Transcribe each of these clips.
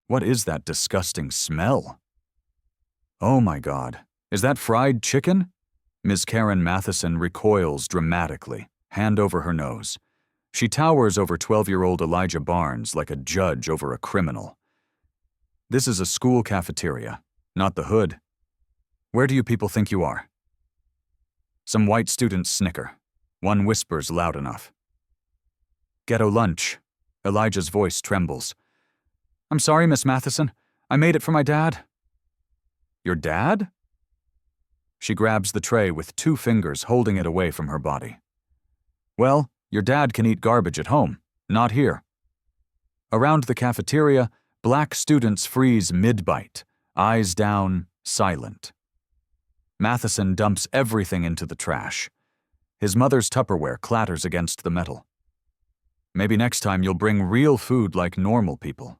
What is that disgusting smell? Oh my God, is that fried chicken? Ms. Karen Matheson recoils dramatically, hand over her nose. She towers over 12-year-old Elijah Barnes like a judge over a criminal. This is a school cafeteria, not the hood. Where do you people think you are? Some white students snicker. One whispers loud enough. Ghetto lunch. Elijah's voice trembles. I'm sorry, Miss Matheson. I made it for my dad. Your dad? She grabs the tray with 2 fingers, holding it away from her body. Well, your dad can eat garbage at home, not here. Around the cafeteria, black students freeze mid-bite, eyes down, silent. Matheson dumps everything into the trash. His mother's Tupperware clatters against the metal. Maybe next time you'll bring real food like normal people.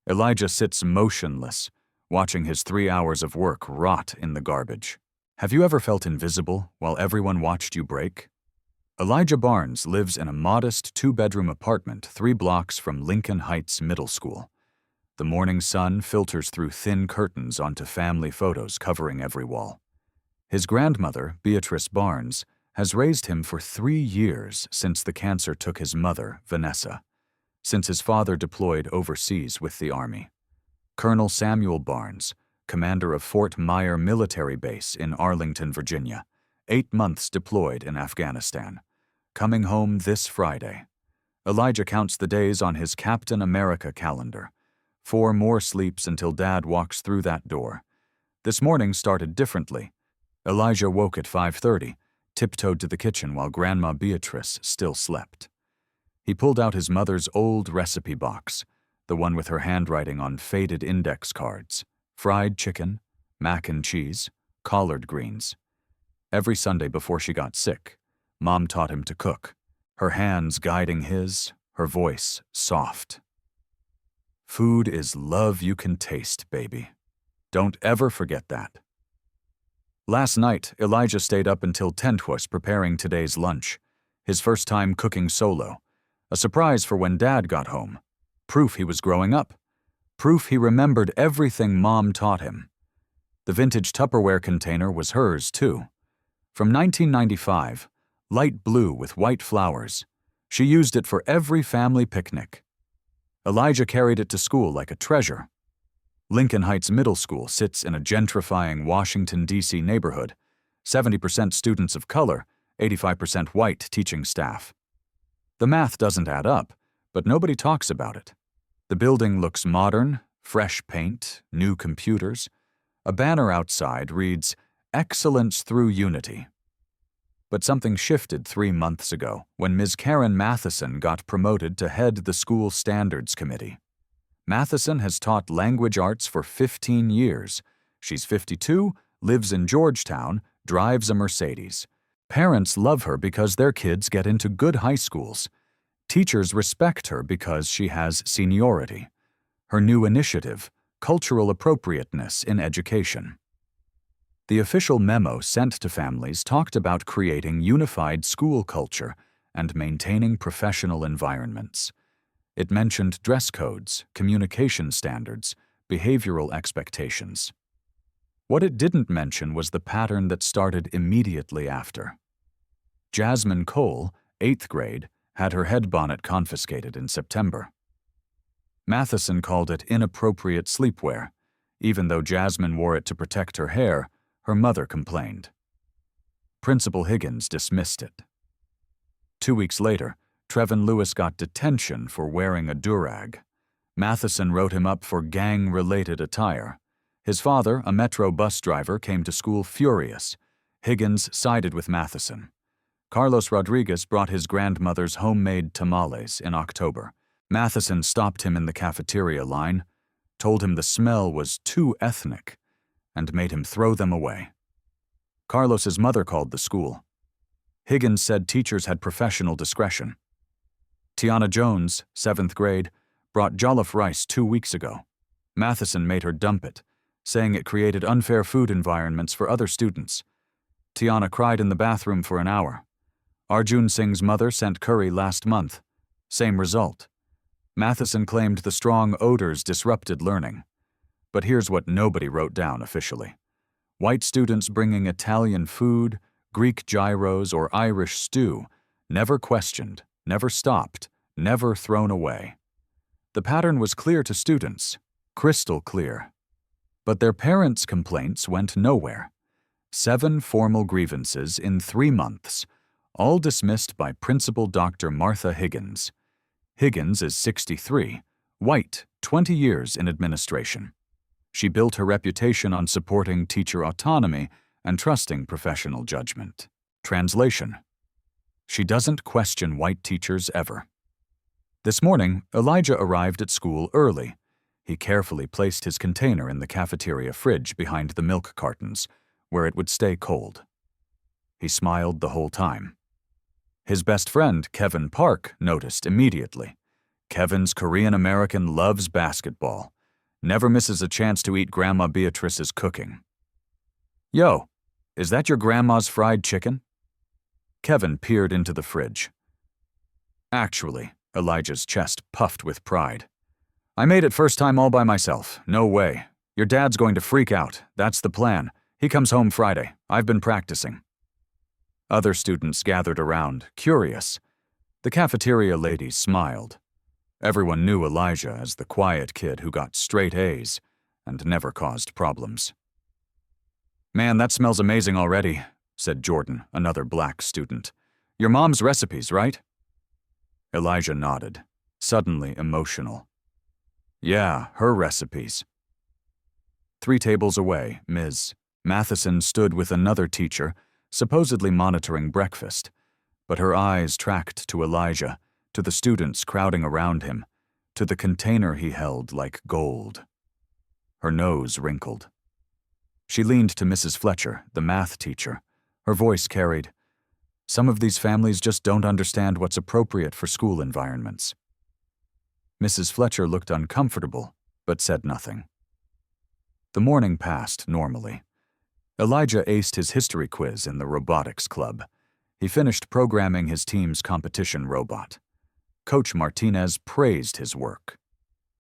Elijah sits motionless, watching his 3 hours of work rot in the garbage. Have you ever felt invisible while everyone watched you break? Elijah Barnes lives in a modest 2-bedroom apartment 3 blocks from Lincoln Heights Middle School. The morning sun filters through thin curtains onto family photos covering every wall. His grandmother, Beatrice Barnes, has raised him for 3 years since the cancer took his mother, Vanessa, since his father deployed overseas with the Army. Colonel Samuel Barnes, commander of Fort Myer Military Base in Arlington, Virginia, 8 months deployed in Afghanistan, coming home this Friday. Elijah counts the days on his Captain America calendar. 4 more sleeps until Dad walks through that door. This morning started differently. Elijah woke at 5:30, tiptoed to the kitchen while Grandma Beatrice still slept. He pulled out his mother's old recipe box, the one with her handwriting on faded index cards, fried chicken, mac and cheese, collard greens. Every Sunday before she got sick, Mom taught him to cook, her hands guiding his, her voice soft. Food is love you can taste, baby. Don't ever forget that. Last night, Elijah stayed up until 10:00 preparing today's lunch, his first time cooking solo, a surprise for when Dad got home. Proof he was growing up. Proof he remembered everything Mom taught him. The vintage Tupperware container was hers, too. From 1995, light blue with white flowers. She used it for every family picnic. Elijah carried it to school like a treasure. Lincoln Heights Middle School sits in a gentrifying Washington, D.C. neighborhood, 70% students of color, 85% white teaching staff. The math doesn't add up, but nobody talks about it. The building looks modern, fresh paint, new computers. A banner outside reads, "Excellence through Unity." But something shifted 3 months ago when Ms. Karen Matheson got promoted to head the school standards committee. Matheson has taught language arts for 15 years. She's 52, lives in Georgetown, drives a Mercedes. Parents love her because their kids get into good high schools. Teachers respect her because she has seniority. Her new initiative, cultural appropriateness in education. The official memo sent to families talked about creating unified school culture and maintaining professional environments. It mentioned dress codes, communication standards, behavioral expectations. What it didn't mention was the pattern that started immediately after. Jasmine Cole, 8th grade, had her head bonnet confiscated in September. Matheson called it inappropriate sleepwear. Even though Jasmine wore it to protect her hair, her mother complained. Principal Higgins dismissed it. 2 weeks later, Trevin Lewis got detention for wearing a durag. Matheson wrote him up for gang-related attire. His father, a Metro bus driver, came to school furious. Higgins sided with Matheson. Carlos Rodriguez brought his grandmother's homemade tamales in October. Matheson stopped him in the cafeteria line, told him the smell was too ethnic, and made him throw them away. Carlos's mother called the school. Higgins said teachers had professional discretion. Tiana Jones, 7th grade, brought jollof rice 2 weeks ago. Matheson made her dump it, saying it created unfair food environments for other students. Tiana cried in the bathroom for an hour. Arjun Singh's mother sent curry last month. Same result. Matheson claimed the strong odors disrupted learning. But here's what nobody wrote down officially. White students bringing Italian food, Greek gyros, or Irish stew, never questioned, never stopped, never thrown away. The pattern was clear to students, crystal clear. But their parents' complaints went nowhere. 7 formal grievances in 3 months, all dismissed by Principal Dr. Martha Higgins. Higgins is 63, white, 20 years in administration. She built her reputation on supporting teacher autonomy and trusting professional judgment. Translation: she doesn't question white teachers ever. This morning, Elijah arrived at school early. He carefully placed his container in the cafeteria fridge behind the milk cartons, where it would stay cold. He smiled the whole time. His best friend, Kevin Park, noticed immediately. Kevin's Korean-American loves basketball. Never misses a chance to eat Grandma Beatrice's cooking. "Yo, is that your grandma's fried chicken?" Kevin peered into the fridge. "Actually," Elijah's chest puffed with pride. "I made it first time all by myself. No way. Your dad's going to freak out. That's the plan. He comes home Friday. I've been practicing." Other students gathered around, curious. The cafeteria lady smiled. Everyone knew Elijah as the quiet kid who got straight A's and never caused problems. "Man, that smells amazing already," said Jordan, another black student. "Your mom's recipes, right?" Elijah nodded, suddenly emotional. "Yeah, her recipes." 3 tables away, Ms. Matheson stood with another teacher, supposedly monitoring breakfast, but her eyes tracked to Elijah, to the students crowding around him, to the container he held like gold. Her nose wrinkled. She leaned to Mrs. Fletcher, the math teacher. Her voice carried, "Some of these families just don't understand what's appropriate for school environments." Mrs. Fletcher looked uncomfortable, but said nothing. The morning passed normally. Elijah aced his history quiz in the robotics club. He finished programming his team's competition robot. Coach Martinez praised his work.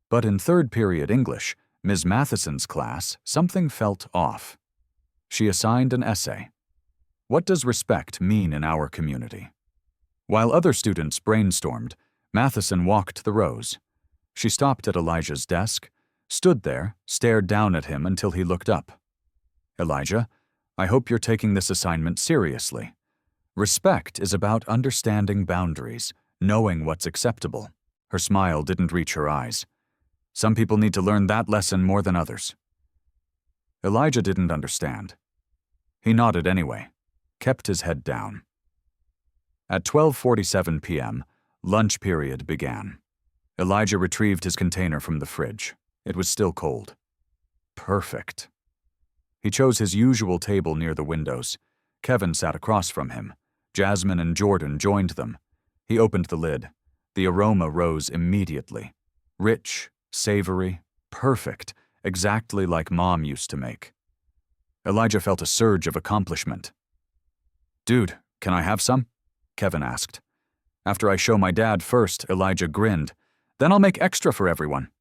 But in third period English, Ms. Matheson's class, something felt off. She assigned an essay. What does respect mean in our community? While other students brainstormed, Matheson walked the rows. She stopped at Elijah's desk, stood there, stared down at him until he looked up. "Elijah, I hope you're taking this assignment seriously. Respect is about understanding boundaries, knowing what's acceptable." Her smile didn't reach her eyes. "Some people need to learn that lesson more than others." Elijah didn't understand. He nodded anyway, kept his head down. At 12:47 p.m., lunch period began. Elijah retrieved his container from the fridge. It was still cold. Perfect. He chose his usual table near the windows. Kevin sat across from him. Jasmine and Jordan joined them. He opened the lid. The aroma rose immediately. Rich, savory, perfect, exactly like Mom used to make. Elijah felt a surge of accomplishment. "Dude, can I have some?" Kevin asked. "After I show my dad first," Elijah grinned. "Then I'll make extra for everyone."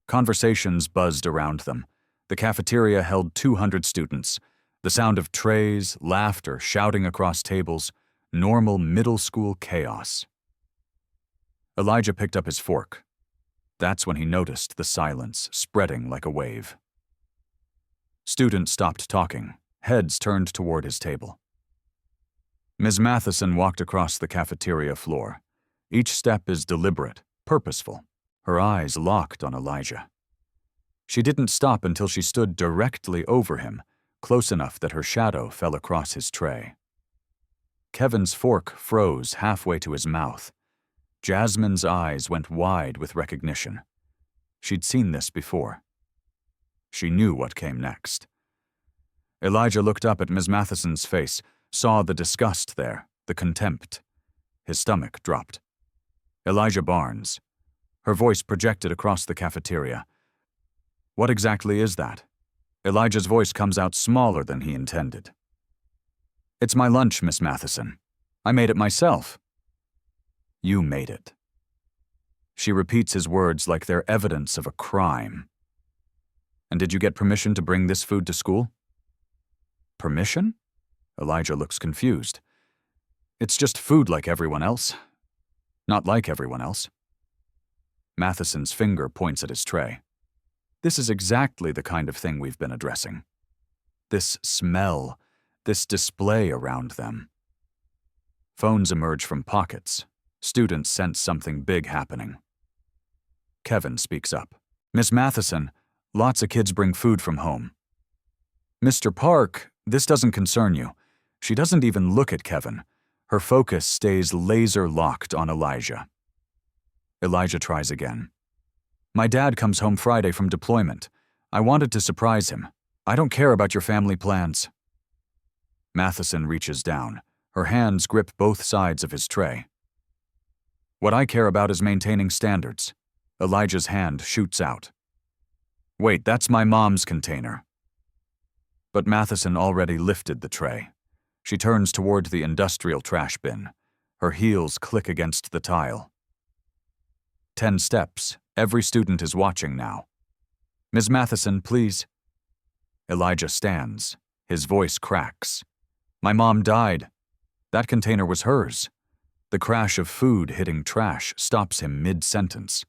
Conversations buzzed around them. The cafeteria held 200 students. The sound of trays, laughter, shouting across tables, normal middle school chaos. Elijah picked up his fork. That's when he noticed the silence spreading like a wave. Students stopped talking, heads turned toward his table. Ms. Matheson walked across the cafeteria floor. Each step is deliberate, purposeful, her eyes locked on Elijah. She didn't stop until she stood directly over him, close enough that her shadow fell across his tray. Kevin's fork froze halfway to his mouth. Jasmine's eyes went wide with recognition. She'd seen this before. She knew what came next. Elijah looked up at Ms. Matheson's face, saw the disgust there, the contempt. His stomach dropped. "Elijah Barnes." Her voice projected across the cafeteria. "What exactly is that?" Elijah's voice comes out smaller than he intended. "It's my lunch, Miss Matheson. I made it myself." "You made it." She repeats his words like they're evidence of a crime. And did you get permission to bring this food to school? Permission? Elijah looks confused. It's just food like everyone else. Not like everyone else. Matheson's finger points at his tray. This is exactly the kind of thing we've been addressing. This smell, this display around them. Phones emerge from pockets. Students sense something big happening. Kevin speaks up. Miss Matheson, lots of kids bring food from home. Mr. Park, this doesn't concern you. She doesn't even look at Kevin. Her focus stays laser-locked on Elijah. Elijah tries again. My dad comes home Friday from deployment. I wanted to surprise him. I don't care about your family plans. Matheson reaches down. Her hands grip both sides of his tray. What I care about is maintaining standards. Elijah's hand shoots out. Wait, that's my mom's container. But Matheson already lifted the tray. She turns toward the industrial trash bin. Her heels click against the tile. 10 steps. Every student is watching now. Ms. Matheson, please. Elijah stands. His voice cracks. My mom died. That container was hers. The crash of food hitting trash stops him mid-sentence.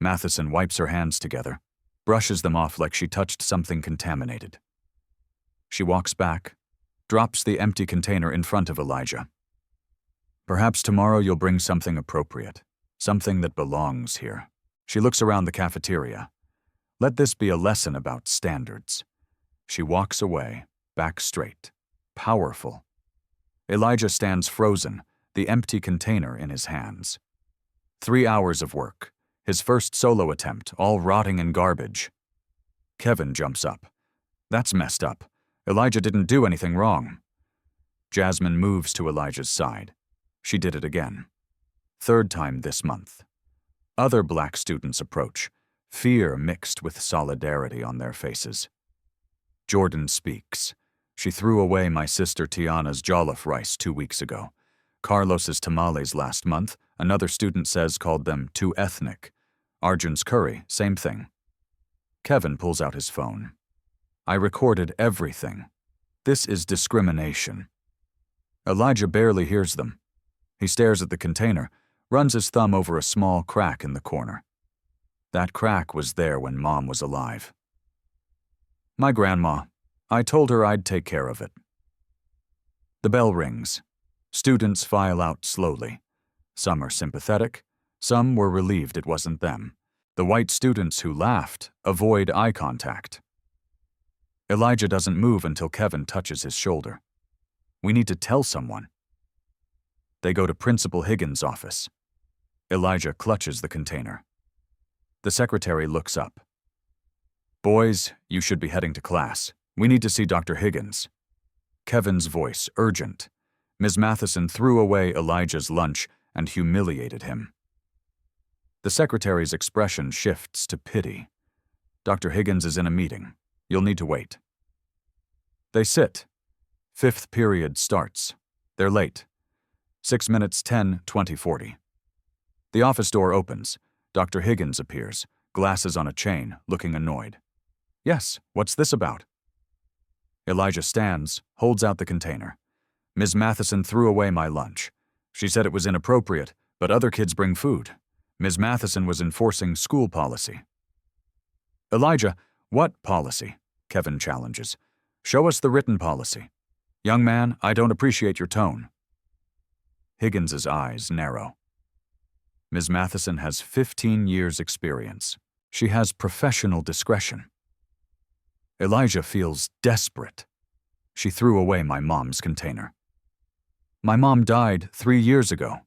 Matheson wipes her hands together, brushes them off like she touched something contaminated. She walks back, drops the empty container in front of Elijah. Perhaps tomorrow you'll bring something appropriate, something that belongs here. She looks around the cafeteria. Let this be a lesson about standards. She walks away, back straight, powerful. Elijah stands frozen, the empty container in his hands. 3 hours of work, his first solo attempt, all rotting in garbage. Kevin jumps up. That's messed up. Elijah didn't do anything wrong. Jasmine moves to Elijah's side. She did it again. 3rd time this month. Other black students approach, fear mixed with solidarity on their faces. Jordan speaks. She threw away my sister Tiana's jollof rice 2 weeks ago. Carlos's tamales last month, another student says called them too ethnic. Arjun's curry, same thing. Kevin pulls out his phone. I recorded everything. This is discrimination. Elijah barely hears them. He stares at the container, runs his thumb over a small crack in the corner. That crack was there when Mom was alive. My grandma. I told her I'd take care of it. The bell rings. Students file out slowly. Some are sympathetic. Some were relieved it wasn't them. The white students who laughed avoid eye contact. Elijah doesn't move until Kevin touches his shoulder. We need to tell someone. They go to Principal Higgins' office. Elijah clutches the container. The secretary looks up. Boys, you should be heading to class. We need to see Dr. Higgins. Kevin's voice, urgent. Ms. Matheson threw away Elijah's lunch and humiliated him. The secretary's expression shifts to pity. Dr. Higgins is in a meeting. You'll need to wait. They sit. 5th period starts. They're late. 6 minutes 10, 20, 40. The office door opens. Dr. Higgins appears, glasses on a chain, looking annoyed. Yes, what's this about? Elijah stands, holds out the container. Ms. Matheson threw away my lunch. She said it was inappropriate, but other kids bring food. Ms. Matheson was enforcing school policy. Elijah, what policy? Kevin challenges. Show us the written policy. Young man, I don't appreciate your tone. Higgins's eyes narrow. Ms. Matheson has 15 years' experience. She has professional discretion. Elijah feels desperate. She threw away my mom's container. My mom died 3 years ago.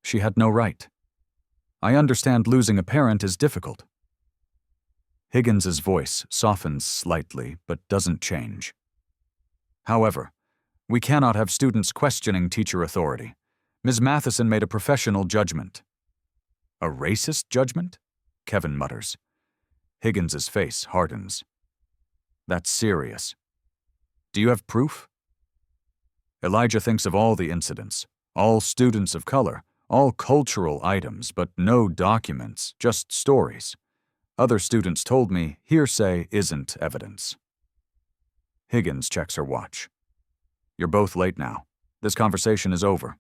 She had no right. I understand losing a parent is difficult. Higgins's voice softens slightly but doesn't change. However, we cannot have students questioning teacher authority. Ms. Matheson made a professional judgment. A racist judgment? Kevin mutters. Higgins's face hardens. That's serious. Do you have proof? Elijah thinks of all the incidents, all students of color, All cultural items, but no documents, just stories. Other students told me hearsay isn't evidence. Higgins checks her watch. You're both late now. This conversation is over.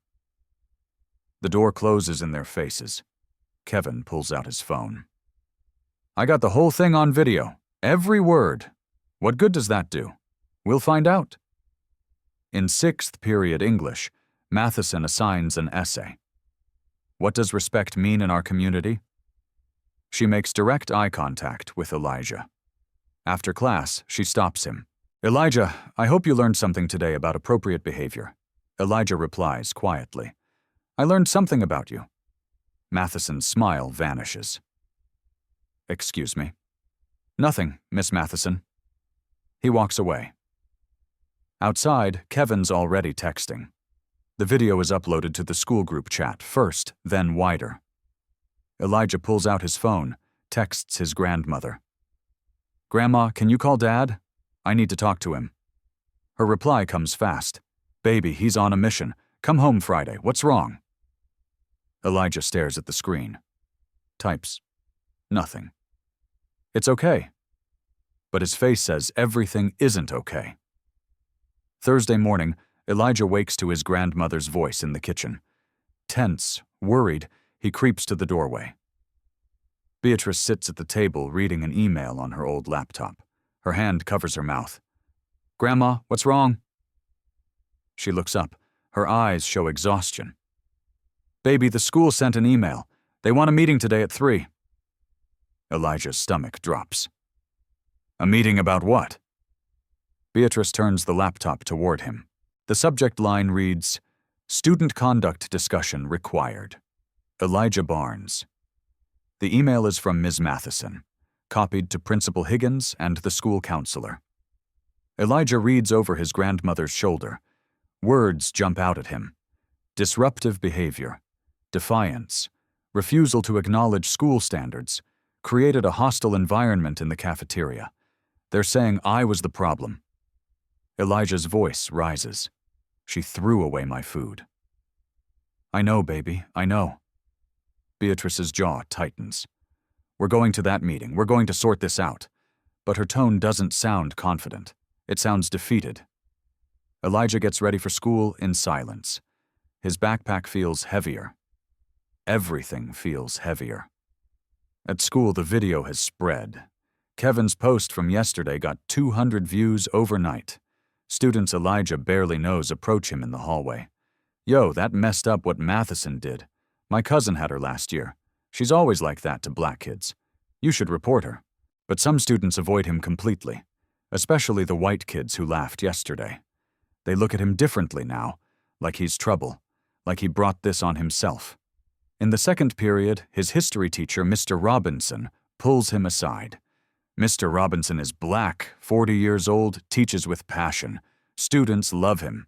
The door closes in their faces. Kevin pulls out his phone. I got the whole thing on video. Every word. What good does that do? We'll find out. In 6th period English, Matheson assigns an essay. What does respect mean in our community? She makes direct eye contact with Elijah. After class, she stops him. Elijah, I hope you learned something today about appropriate behavior. Elijah replies quietly. I learned something about you. Matheson's smile vanishes. Excuse me. Nothing, Miss Matheson. He walks away. Outside, Kevin's already texting. The video is uploaded to the school group chat first, then wider. Elijah pulls out his phone, texts his grandmother. Grandma, can you call Dad? I need to talk to him. Her reply comes fast. Baby, he's on a mission. Come home Friday. What's wrong? Elijah stares at the screen. Types. Nothing. It's okay. But his face says everything isn't okay. Thursday morning, Elijah wakes to his grandmother's voice in the kitchen. Tense, worried, he creeps to the doorway. Beatrice sits at the table reading an email on her old laptop. Her hand covers her mouth. Grandma, what's wrong? She looks up. Her eyes show exhaustion. Baby, the school sent an email. They want a meeting today at 3. Elijah's stomach drops. A meeting about what? Beatrice turns the laptop toward him. The subject line reads, Student conduct discussion required. Elijah Barnes. The email is from Ms. Matheson, copied to Principal Higgins and the school counselor. Elijah reads over his grandmother's shoulder. Words jump out at him. Disruptive behavior, defiance, refusal to acknowledge school standards, created a hostile environment in the cafeteria. They're saying I was the problem. Elijah's voice rises. She threw away my food. I know, baby, I know. Beatrice's jaw tightens. We're going to that meeting. We're going to sort this out. But her tone doesn't sound confident. It sounds defeated. Elijah gets ready for school in silence. His backpack feels heavier. Everything feels heavier. At school, the video has spread. Kevin's post from yesterday got 200 views overnight. Students Elijah barely knows approach him in the hallway. Yo, that messed up what Matheson did. My cousin had her last year. She's always like that to black kids. You should report her. But some students avoid him completely, especially the white kids who laughed yesterday. They look at him differently now, like he's trouble, like he brought this on himself. In the 2nd period, his history teacher, Mr. Robinson, pulls him aside. Mr. Robinson is black, 40 years old, teaches with passion. Students love him.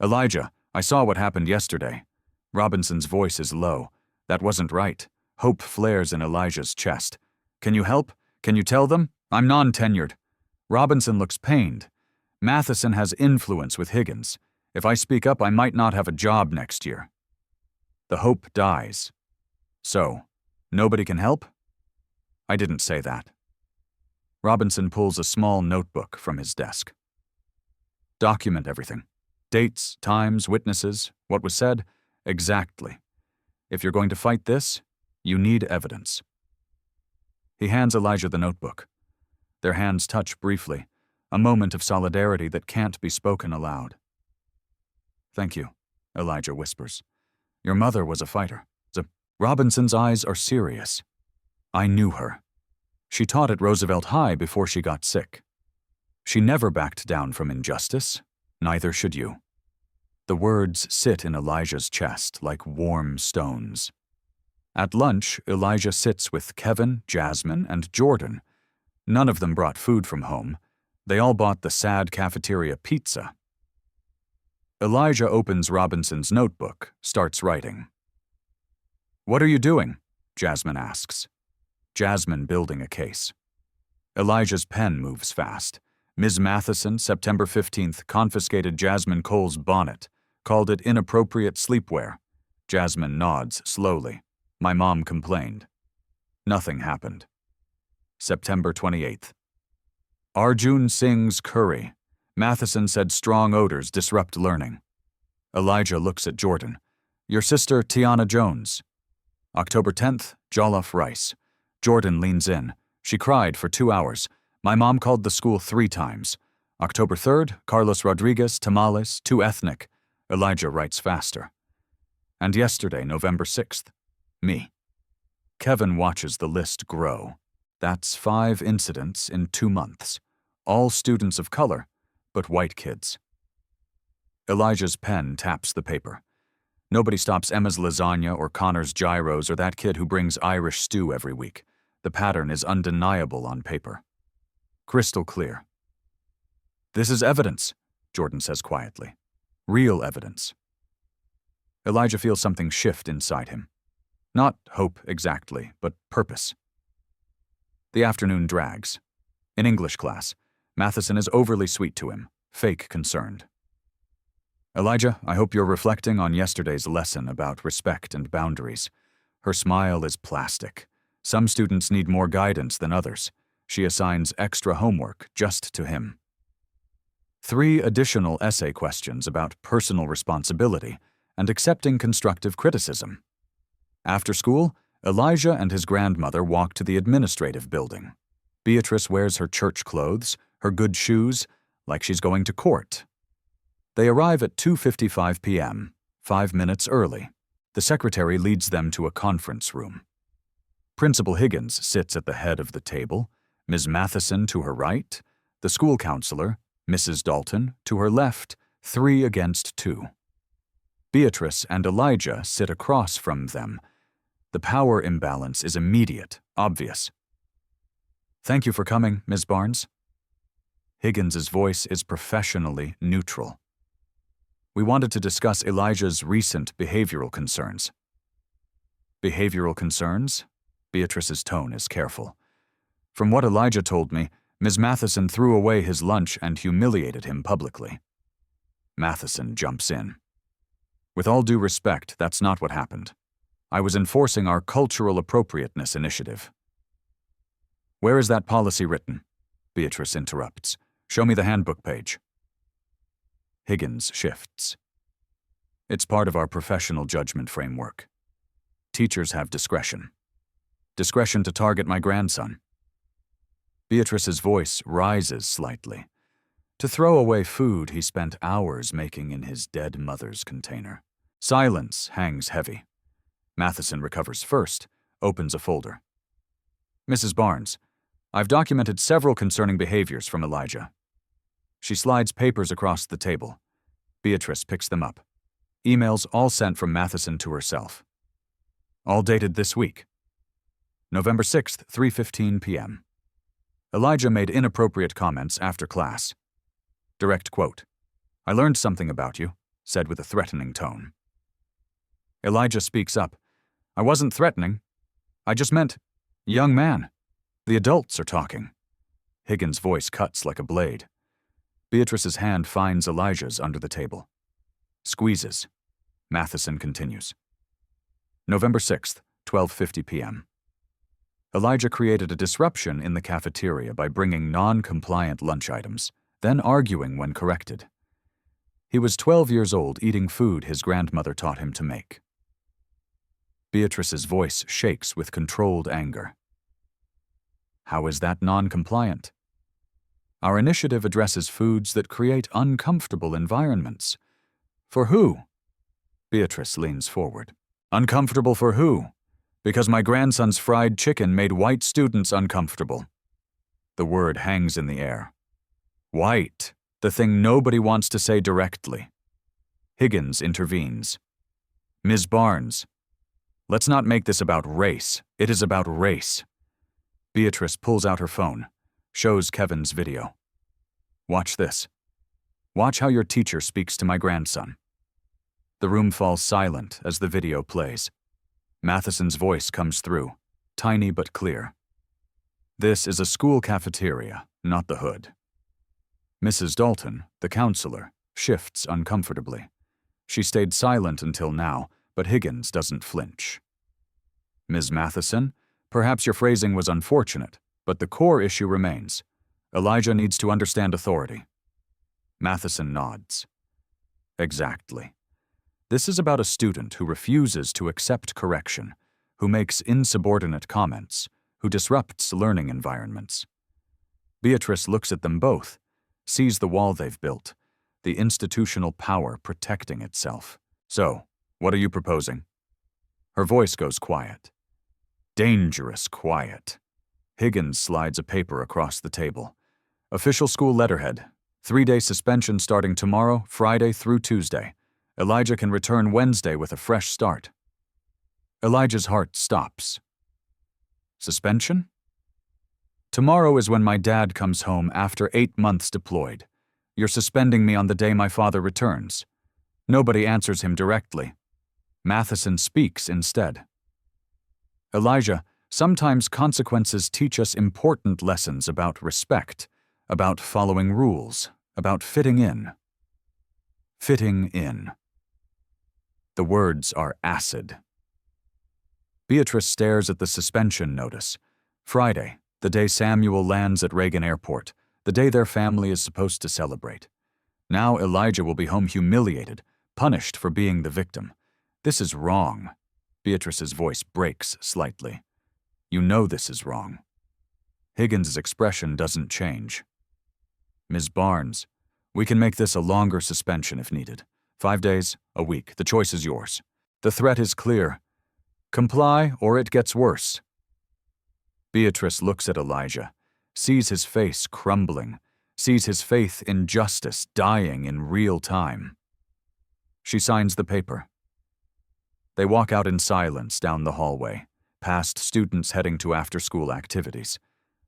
Elijah, I saw what happened yesterday. Robinson's voice is low. That wasn't right. Hope flares in Elijah's chest. Can you help? Can you tell them? I'm non-tenured. Robinson looks pained. Matheson has influence with Higgins. If I speak up, I might not have a job next year. The hope dies. So, nobody can help? I didn't say that. Robinson pulls a small notebook from his desk. Document everything. Dates, times, witnesses, what was said, exactly. If you're going to fight this, you need evidence. He hands Elijah the notebook. Their hands touch briefly, a moment of solidarity that can't be spoken aloud. Thank you, Elijah whispers. Your mother was a fighter. Robinson's eyes are serious. I knew her. She taught at Roosevelt High before she got sick. She never backed down from injustice. Neither should you. The words sit in Elijah's chest like warm stones. At lunch, Elijah sits with Kevin, Jasmine, and Jordan. None of them brought food from home. They all bought the sad cafeteria pizza. Elijah opens Robinson's notebook, starts writing. What are you doing? Jasmine asks. Jasmine building a case. Elijah's pen moves fast. Ms. Matheson, September 15th, confiscated Jasmine Cole's bonnet, called it inappropriate sleepwear. Jasmine nods slowly. My mom complained. Nothing happened. September 28th. Arjun sings curry. Matheson said strong odors disrupt learning. Elijah looks at Jordan. Your sister, Tiana Jones. October 10th, jollof rice. Jordan leans in. She cried for 2 hours. My mom called the school 3 times. October 3rd, Carlos Rodriguez, tamales, too ethnic. Elijah writes faster. And yesterday, November 6th, me. Kevin watches the list grow. That's 5 incidents in 2 months. All students of color, but white kids. Elijah's pen taps the paper. Nobody stops Emma's lasagna or Connor's gyros or that kid who brings Irish stew every week. The pattern is undeniable on paper. Crystal clear. This is evidence, Jordan says quietly. Real evidence. Elijah feels something shift inside him. Not hope exactly, but purpose. The afternoon drags. In English class, Matheson is overly sweet to him, fake concerned. Elijah, I hope you're reflecting on yesterday's lesson about respect and boundaries. Her smile is plastic. Some students need more guidance than others. She assigns extra homework just to him. 3 additional essay questions about personal responsibility and accepting constructive criticism. After school, Elijah and his grandmother walk to the administrative building. Beatrice wears her church clothes, her good shoes, like she's going to court. They arrive at 2:55 p.m., 5 minutes early. The secretary leads them to a conference room. Principal Higgins sits at the head of the table, Ms. Matheson to her right, the school counselor, Mrs. Dalton, to her left, 3 against 2. Beatrice and Elijah sit across from them. The power imbalance is immediate, obvious. Thank you for coming, Ms. Barnes. Higgins's voice is professionally neutral. We wanted to discuss Elijah's recent behavioral concerns. Behavioral concerns? Beatrice's tone is careful. From what Elijah told me, Ms. Matheson threw away his lunch and humiliated him publicly. Matheson jumps in. With all due respect, that's not what happened. I was enforcing our cultural appropriateness initiative. Where is that policy written? Beatrice interrupts. Show me the handbook page. Higgins shifts. It's part of our professional judgment framework. Teachers have discretion. Discretion to target my grandson. Beatrice's voice rises slightly. To throw away food he spent hours making in his dead mother's container. Silence hangs heavy. Matheson recovers first, opens a folder. Mrs. Barnes, I've documented several concerning behaviors from Elijah. She slides papers across the table. Beatrice picks them up. Emails all sent from Matheson to herself. All dated this week. November 6th, 3:15 p.m. Elijah made inappropriate comments after class. Direct quote. I learned something about you, said with a threatening tone. Elijah speaks up. I wasn't threatening. I just meant, young man. The adults are talking. Higgins' voice cuts like a blade. Beatrice's hand finds Elijah's under the table. Squeezes. Matheson continues. November 6th, 12:50 p.m. Elijah created a disruption in the cafeteria by bringing non-compliant lunch items, then arguing when corrected. He was 12 years old eating food his grandmother taught him to make. Beatrice's voice shakes with controlled anger. How is that non-compliant? Our initiative addresses foods that create uncomfortable environments. For who? Beatrice leans forward. Uncomfortable for who? Because my grandson's fried chicken made white students uncomfortable. The word hangs in the air. White, the thing nobody wants to say directly. Higgins intervenes. Ms. Barnes, let's not make this about race. It is about race. Beatrice pulls out her phone, shows Kevin's video. Watch this. Watch how your teacher speaks to my grandson. The room falls silent as the video plays. Matheson's voice comes through, tiny but clear. This is a school cafeteria, not the hood. Mrs. Dalton, the counselor, shifts uncomfortably. She stayed silent until now, but Higgins doesn't flinch. Ms. Matheson, perhaps your phrasing was unfortunate, but the core issue remains. Elijah needs to understand authority. Matheson nods. Exactly. This is about a student who refuses to accept correction, who makes insubordinate comments, who disrupts learning environments. Beatrice looks at them both, sees the wall they've built, the institutional power protecting itself. So, what are you proposing? Her voice goes quiet. Dangerous quiet. Higgins slides a paper across the table. Official school letterhead. 3-day suspension starting tomorrow, Friday through Tuesday. Elijah can return Wednesday with a fresh start. Elijah's heart stops. Suspension? Tomorrow is when my dad comes home after 8 months deployed. You're suspending me on the day my father returns. Nobody answers him directly. Matheson speaks instead. Elijah, sometimes consequences teach us important lessons about respect, about following rules, about fitting in. Fitting in. The words are acid. Beatrice stares at the suspension notice. Friday, the day Samuel lands at Reagan Airport, the day their family is supposed to celebrate. Now Elijah will be home humiliated, punished for being the victim. This is wrong. Beatrice's voice breaks slightly. You know this is wrong. Higgins' expression doesn't change. Ms. Barnes, we can make this a longer suspension if needed. 5 days, a week. The choice is yours. The threat is clear. Comply or it gets worse. Beatrice looks at Elijah, sees his face crumbling, sees his faith in justice dying in real time. She signs the paper. They walk out in silence down the hallway, past students heading to after-school activities,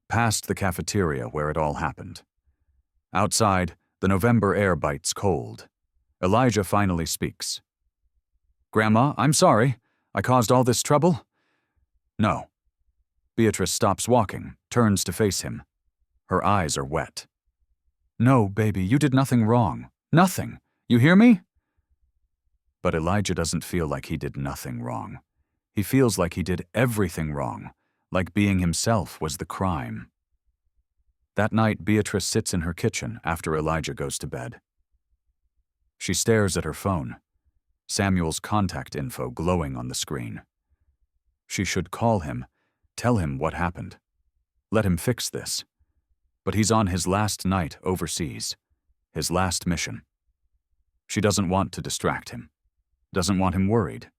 past the cafeteria where it all happened. Outside, the November air bites cold. Elijah finally speaks. Grandma, I'm sorry. I caused all this trouble? No. Beatrice stops walking, turns to face him. Her eyes are wet. No, baby, you did nothing wrong. Nothing. You hear me? But Elijah doesn't feel like he did nothing wrong. He feels like he did everything wrong, like being himself was the crime. That night, Beatrice sits in her kitchen after Elijah goes to bed. She stares at her phone, Samuel's contact info glowing on the screen. She should call him, tell him what happened. Let him fix this. But he's on his last night overseas, his last mission. She doesn't want to distract him, doesn't want him worried.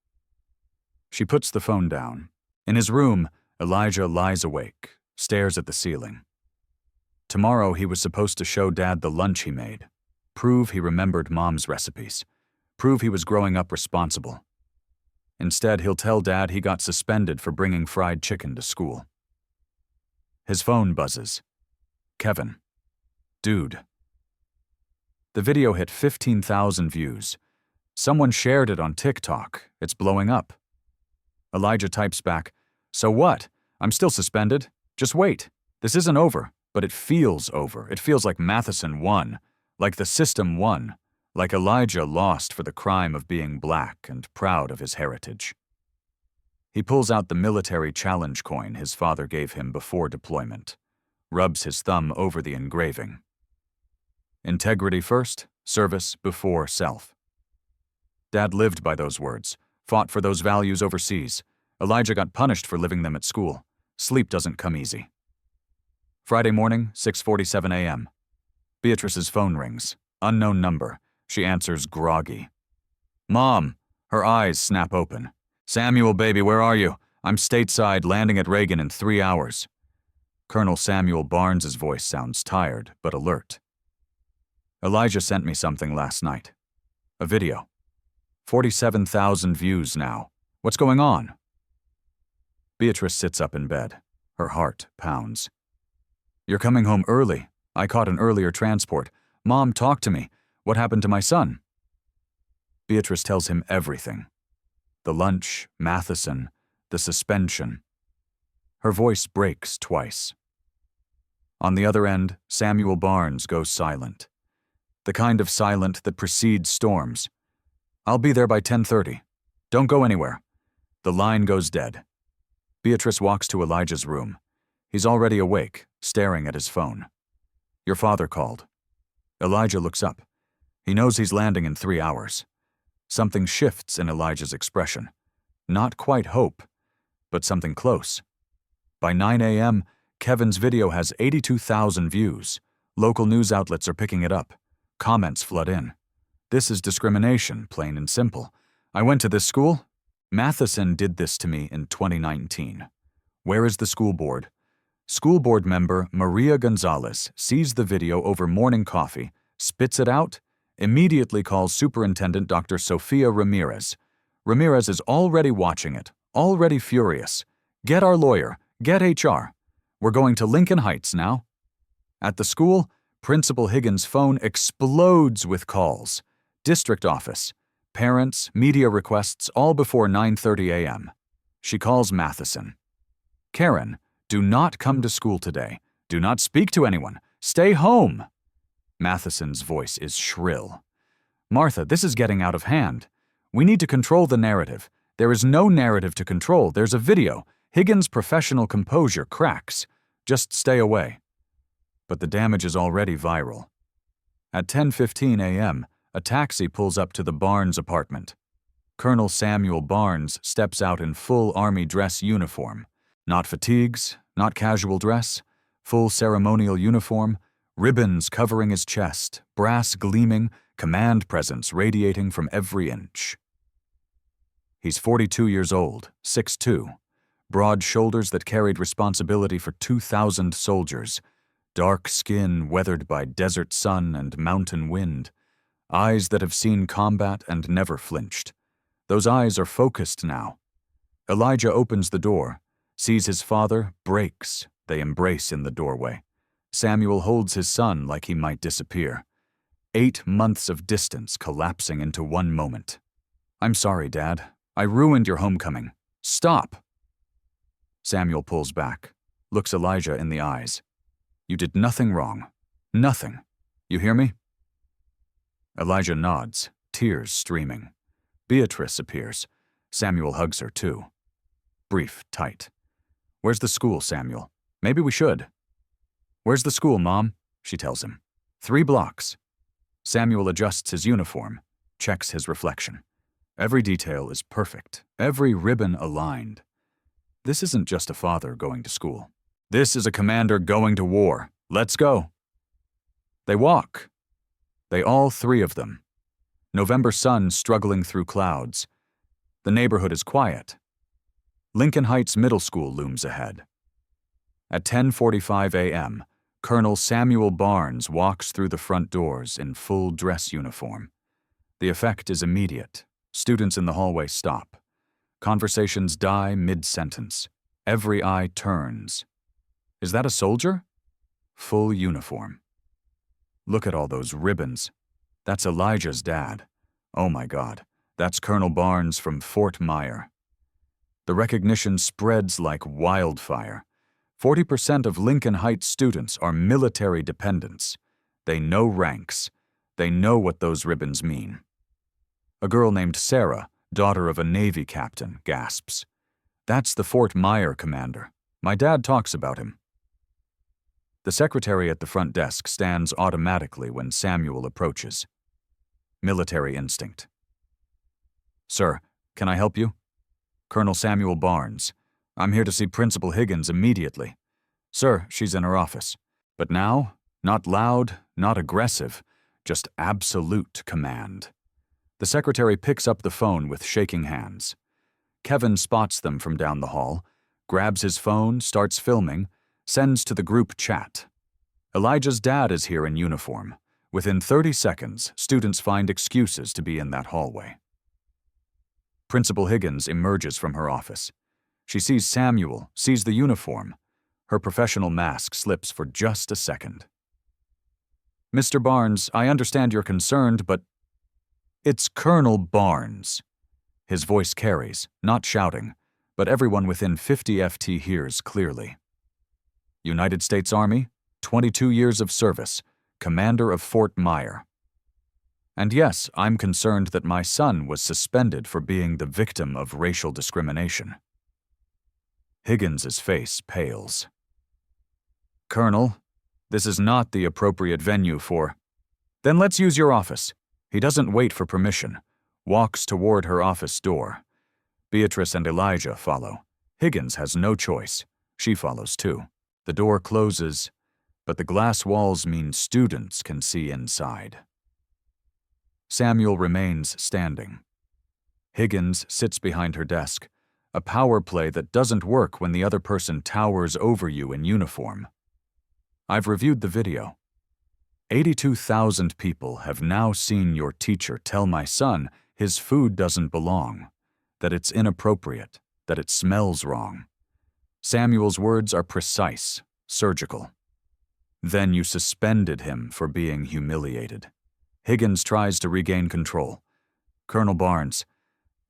She puts the phone down. In his room, Elijah lies awake, stares at the ceiling. Tomorrow he was supposed to show Dad the lunch he made, prove he remembered Mom's recipes, prove he was growing up responsible. Instead, he'll tell Dad he got suspended for bringing fried chicken to school. His phone buzzes. Kevin. Dude. The video hit 15,000 views. Someone shared it on TikTok. It's blowing up. Elijah types back, So what? I'm still suspended. Just wait. This isn't over, but it feels over. It feels like Matheson won, like the system won, like Elijah lost for the crime of being black and proud of his heritage. He pulls out the military challenge coin his father gave him before deployment, rubs his thumb over the engraving. Integrity first, service before self. Dad lived by those words, fought for those values overseas. Elijah got punished for living them at school. Sleep doesn't come easy. Friday morning, 6:47 a.m. Beatrice's phone rings. Unknown number. She answers groggy. Mom! Her eyes snap open. Samuel, baby, where are you? I'm stateside, landing at Reagan in 3 hours. Colonel Samuel Barnes's voice sounds tired, but alert. Elijah sent me something last night. A video. 47,000 views now. What's going on? Beatrice sits up in bed. Her heart pounds. You're coming home early. I caught an earlier transport. Mom, talk to me. What happened to my son? Beatrice tells him everything. The lunch, Matheson, the suspension. Her voice breaks twice. On the other end, Samuel Barnes goes silent. The kind of silent that precedes storms. I'll be there by 10:30. Don't go anywhere. The line goes dead. Beatrice walks to Elijah's room. He's already awake, staring at his phone. Your father called. Elijah looks up. He knows he's landing in 3 hours. Something shifts in Elijah's expression. Not quite hope, but something close. By 9 a.m., Kevin's video has 82,000 views. Local news outlets are picking it up. Comments flood in. This is discrimination, plain and simple. I went to this school. Matheson did this to me in 2019. Where is the school board? School board member Maria Gonzalez sees the video over morning coffee, spits it out, immediately calls Superintendent Dr. Sofia Ramirez. Ramirez is already watching it, already furious. Get our lawyer, get HR. We're going to Lincoln Heights now. At the school, Principal Higgins' phone explodes with calls. District office, parents, media requests, all before 9:30 a.m. She calls Matheson. Karen, do not come to school today. Do not speak to anyone. Stay home. Matheson's voice is shrill. Martha, this is getting out of hand. We need to control the narrative. There is no narrative to control. There's a video. Higgins' professional composure cracks. Just stay away. But the damage is already viral. At 10:15 a.m., a taxi pulls up to the Barnes apartment. Colonel Samuel Barnes steps out in full Army dress uniform. Not fatigues, not casual dress, full ceremonial uniform, ribbons covering his chest, brass gleaming, command presence radiating from every inch. He's 42 years old, 6'2", broad shoulders that carried responsibility for 2,000 soldiers, dark skin weathered by desert sun and mountain wind, eyes that have seen combat and never flinched. Those eyes are focused now. Elijah opens the door, sees his father, breaks. They embrace in the doorway. Samuel holds his son like he might disappear. 8 months of distance collapsing into one moment. I'm sorry, Dad. I ruined your homecoming. Stop! Samuel pulls back, looks Elijah in the eyes. You did nothing wrong. Nothing. You hear me? Elijah nods, tears streaming. Beatrice appears. Samuel hugs her too. Brief, tight. Where's the school, Samuel? Maybe we should. Where's the school, Mom? She tells him. 3 blocks. Samuel adjusts his uniform, checks his reflection. Every detail is perfect, every ribbon aligned. This isn't just a father going to school. This is a commander going to war. Let's go. They walk. They all 3 of them. November sun struggling through clouds. The neighborhood is quiet. Lincoln Heights Middle School looms ahead. At 10:45 a.m., Colonel Samuel Barnes walks through the front doors in full dress uniform. The effect is immediate. Students in the hallway stop. Conversations die mid-sentence. Every eye turns. Is that a soldier? Full uniform. Look at all those ribbons. That's Elijah's dad. Oh my God, that's Colonel Barnes from Fort Myer. The recognition spreads like wildfire. 40% of Lincoln Heights students are military dependents. They know ranks. They know what those ribbons mean. A girl named Sarah, daughter of a Navy captain, gasps. That's the Fort Myer commander. My dad talks about him. The secretary at the front desk stands automatically when Samuel approaches. Military instinct. Sir, can I help you? Colonel Samuel Barnes. I'm here to see Principal Higgins immediately. Sir, she's in her office. But now, not loud, not aggressive, just absolute command. The secretary picks up the phone with shaking hands. Kevin spots them from down the hall, grabs his phone, starts filming, sends to the group chat. Elijah's dad is here in uniform. Within 30 seconds, students find excuses to be in that hallway. Principal Higgins emerges from her office. She sees Samuel, sees the uniform. Her professional mask slips for just a second. Mr. Barnes, I understand you're concerned, but it's Colonel Barnes. His voice carries, not shouting, but everyone within 50 FT hears clearly. United States Army, 22 years of service, commander of Fort Myer. And yes, I'm concerned that my son was suspended for being the victim of racial discrimination. Higgins's face pales. Colonel, this is not the appropriate venue for— Then let's use your office. He doesn't wait for permission. Walks toward her office door. Beatrice and Elijah follow. Higgins has no choice. She follows too. The door closes, but the glass walls mean students can see inside. Samuel remains standing. Higgins sits behind her desk, a power play that doesn't work when the other person towers over you in uniform. I've reviewed the video. 82,000 people have now seen your teacher tell my son his food doesn't belong, that it's inappropriate, that it smells wrong. Samuel's words are precise, surgical. Then you suspended him for being humiliated. Higgins tries to regain control. Colonel Barnes,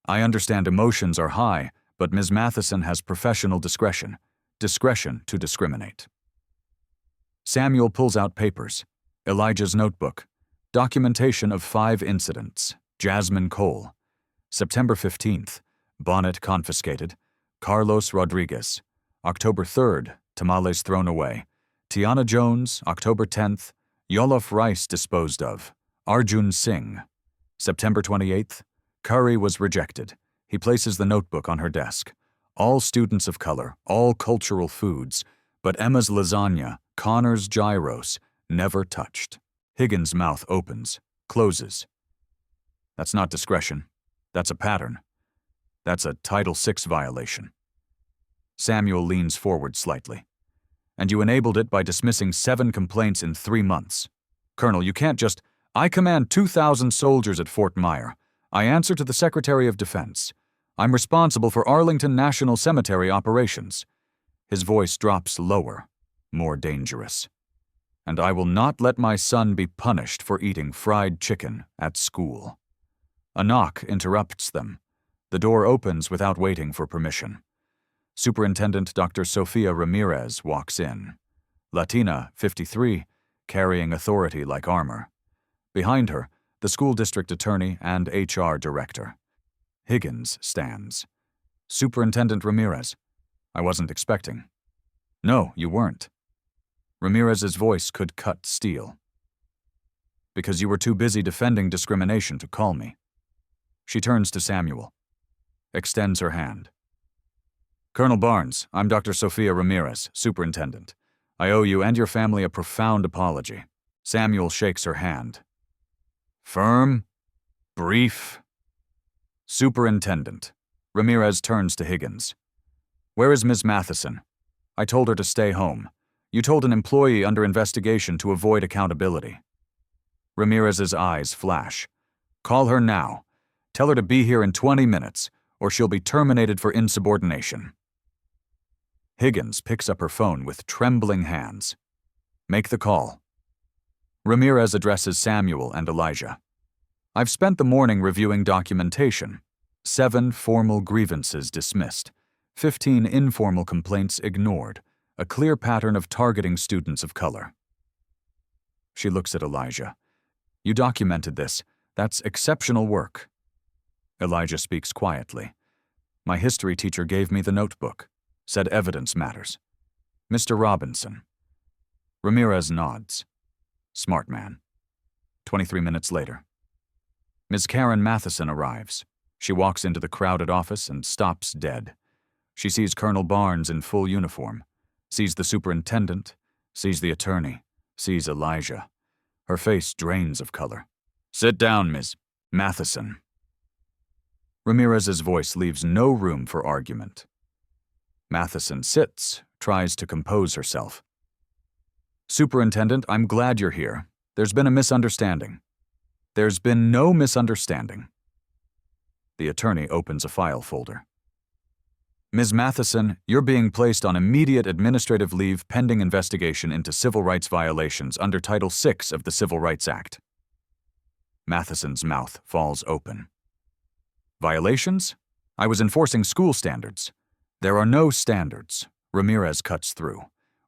I understand emotions are high, but Ms. Matheson has professional discretion to discriminate. Samuel pulls out papers. Elijah's notebook. Documentation of 5 incidents. Jasmine Cole. September 15th. Bonnet confiscated. Carlos Rodriguez. October 3rd. Tamales thrown away. Tiana Jones. October 10th. Yolof Rice disposed of. Arjun Singh. September 28th. Curry was rejected. He places the notebook on her desk. All students of color, all cultural foods, but Emma's lasagna, Connor's gyros, never touched. Higgins' mouth opens, closes. That's not discretion. That's a pattern. That's a Title VI violation. Samuel leans forward slightly. And you enabled it by dismissing 7 complaints in 3 months. Colonel, you can't just— I command 2,000 soldiers at Fort Myer. I answer to the Secretary of Defense. I'm responsible for Arlington National Cemetery operations. His voice drops lower, more dangerous. And I will not let my son be punished for eating fried chicken at school. A knock interrupts them. The door opens without waiting for permission. Superintendent Dr. Sofia Ramirez walks in. Latina, 53, carrying authority like armor. Behind her, the school district attorney and HR director. Higgins stands. Superintendent Ramirez, I wasn't expecting. No, you weren't. Ramirez's voice could cut steel. Because you were too busy defending discrimination to call me. She turns to Samuel. Extends her hand. Colonel Barnes, I'm Dr. Sofia Ramirez, superintendent. I owe you and your family a profound apology. Samuel shakes her hand. Firm, brief. Superintendent. Ramirez turns to Higgins. Where is Ms. Matheson? I told her to stay home. You told an employee under investigation to avoid accountability. Ramirez's eyes flash. Call her now. Tell her to be here in 20 minutes, or she'll be terminated for insubordination. Higgins picks up her phone with trembling hands. Make the call. Ramirez addresses Samuel and Elijah. I've spent the morning reviewing documentation. 7 formal grievances dismissed. 15 informal complaints ignored. A clear pattern of targeting students of color. She looks at Elijah. You documented this. That's exceptional work. Elijah speaks quietly. My history teacher gave me the notebook. Said evidence matters. Mr. Robinson. Ramirez nods. Smart man. 23 minutes later. Ms. Karen Matheson arrives. She walks into the crowded office and stops dead. She sees Colonel Barnes in full uniform, sees the superintendent, sees the attorney, sees Elijah. Her face drains of color. Sit down, Ms. Matheson. Ramirez's voice leaves no room for argument. Matheson sits, tries to compose herself. Superintendent, I'm glad you're here. There's been a misunderstanding. There's been no misunderstanding. The attorney opens a file folder. Ms. Matheson, you're being placed on immediate administrative leave pending investigation into civil rights violations under Title VI of the Civil Rights Act. Matheson's mouth falls open. Violations? I was enforcing school standards. There are no standards. Ramirez cuts through.